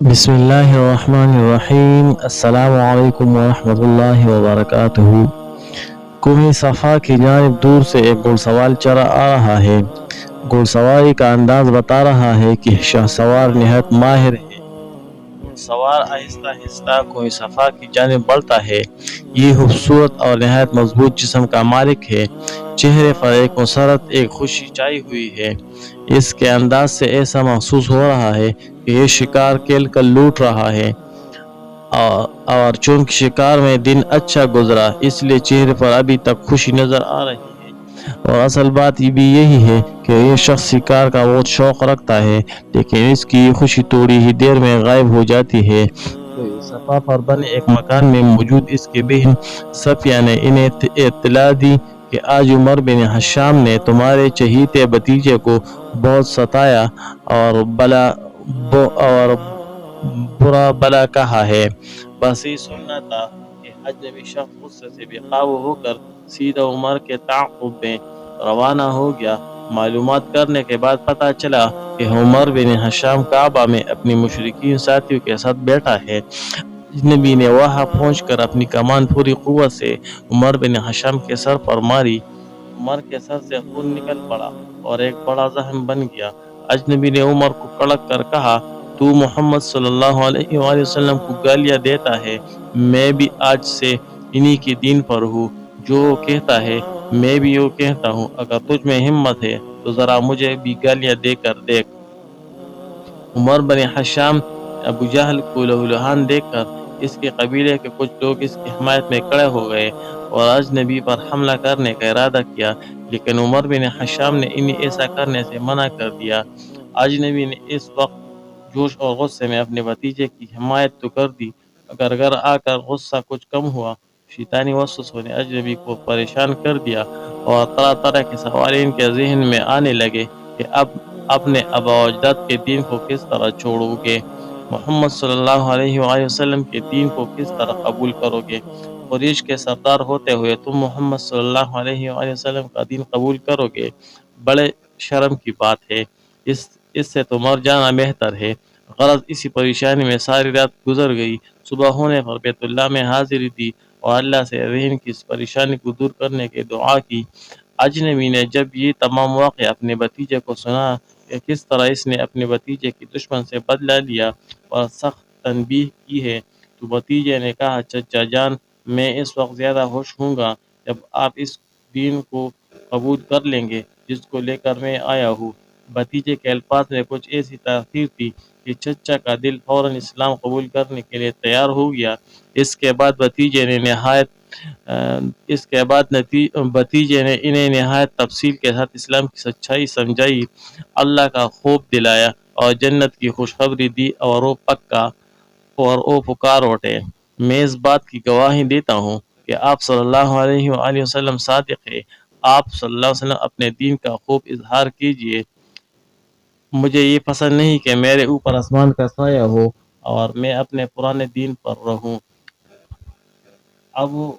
بسم اللہ الرحمن الرحیم۔ السلام علیکم ورحمۃ اللہ وبرکاتہ۔ کوہ صفا کی جانب دور سے ایک گھڑ سوار چلا آ رہا ہے۔ گھڑ سواری کا انداز بتا رہا ہے کہ شاہ سوار نہایت ماہر ہے۔ گھڑ سوار آہستہ آہستہ کوہ صفا کی جانب بڑھتا ہے۔ یہ خوبصورت اور نہایت مضبوط جسم کا مالک ہے۔ چہرے پر ایک مسرت، ایک خوشی چھائی ہوئی ہے۔ اس کے انداز سے ایسا محسوس ہو رہا ہے کہ یہ شکار کھیل کر لوٹ رہا ہے، اور چونکہ شکار میں دن اچھا گزرا اس لیے چہرے پر ابھی تک خوشی نظر آ رہی ہے۔ اور اصل بات یہ بھی یہی ہے کہ یہ شخص شکار کا بہت شوق رکھتا ہے، لیکن اس کی یہ خوشی تھوڑی ہی دیر میں غائب ہو جاتی ہے۔ کوہ صفا پر بنے ایک مکان میں موجود اس کی بہن صفیہ نے انہیں اطلاع دی کہ آج عمر بن حشام نے تمہارے چہیتے بھتیجے کو بہت ستایا اور برا بلا کہا ہے۔ بس یہ سننا تھا کہ اجنبی شخص غصے سے بے قابو ہو کر سیدھا عمر کے تعاقب میں روانہ ہو گیا۔ معلومات کرنے کے بعد پتہ چلا کہ عمر بن حشام کعبہ میں اپنی مشرکین ساتھیوں کے ساتھ بیٹھا ہے۔ اجنبی نے وہاں پہنچ کر اپنی کمان پوری قوت سے عمر بن حشام کے سر پر ماری۔ عمر کے سر سے خون نکل پڑا اور ایک بڑا زخم بن گیا۔ اجنبی نے عمر کو کڑک کر کہا، تو محمد صلی اللہ علیہ وآلہ وسلم کو گالیاں دیتا ہے، میں بھی آج سے انہی کے دین پر ہوں، جو وہ کہتا ہے میں بھی وہ کہتا ہوں، اگر تجھ میں ہمت ہے تو ذرا مجھے بھی گالیاں دے کر دیکھ۔ عمر بن حشام ابو جہل کو لہولہان دیکھ کر اس کے قبیلے کے کچھ لوگ اس کی حمایت میں کھڑے ہو گئے اور اجنبی پر حملہ کرنے کا ارادہ کیا، لیکن عمر بن حشام نے انہیں ایسا کرنے سے منع کر دیا۔ اجنبی نے اس وقت جوش اور غصے میں اپنے بھتیجے کی حمایت تو کر دی، مگر گھر آ کر غصہ کچھ کم ہوا۔ شیطانی وسوسوں نے اجنبی کو پریشان کر دیا اور طرح طرح کے سوال ان کے ذہن میں آنے لگے کہ اب اپنے آباء و اجداد کے دین کو کس طرح چھوڑو گے، محمد صلی اللہ علیہ وآلہ وسلم کے دین کو کس طرح قبول کرو گے، قریش کے سردار ہوتے ہوئے تم محمد صلی اللہ علیہ وآلہ وسلم کا دین قبول کرو گے، بڑے شرم کی بات ہے، اس سے تو مر جانا بہتر ہے۔ غرض اسی پریشانی میں ساری رات گزر گئی۔ صبح ہونے پر بیت اللہ میں حاضری دی اور اللہ سے ذہن کی اس پریشانی کو دور کرنے کی دعا کی۔ اجنبی نے جب یہ تمام واقعہ اپنے بھتیجے کو سنا کہ کس طرح اس نے اپنے بھتیجے کی دشمن سے بدلہ لیا اور سخت تنبیہ کی ہے، تو بھتیجے نے کہا، چچا جان، میں اس وقت زیادہ خوش ہوں گا جب آپ اس دین کو قبول کر لیں گے جس کو لے کر میں آیا ہوں۔ بھتیجے کے الفاظ میں کچھ ایسی تاثیر تھی کہ چچا کا دل فوراً اسلام قبول کرنے کے لیے تیار ہو گیا۔ اس کے بعد بھتیجے نے انہیں نہایت تفصیل کے ساتھ اسلام کی سچائی سمجھائی، اللہ کا خوف دلایا اور جنت کی خوشخبری دی، اور وہ پکار اٹھے۔ میں اس بات کی گواہی دیتا ہوں کہ آپ صلی اللہ علیہ وآلہ وسلم صادق ہے۔ آپ صلی اللہ علیہ وسلم اپنے دین کا خوب اظہار کیجئے۔ مجھے یہ پسند نہیں کہ میرے اوپر آسمان کا سایہ ہو اور میں اپنے پرانے دین پر رہوں۔ اب وہ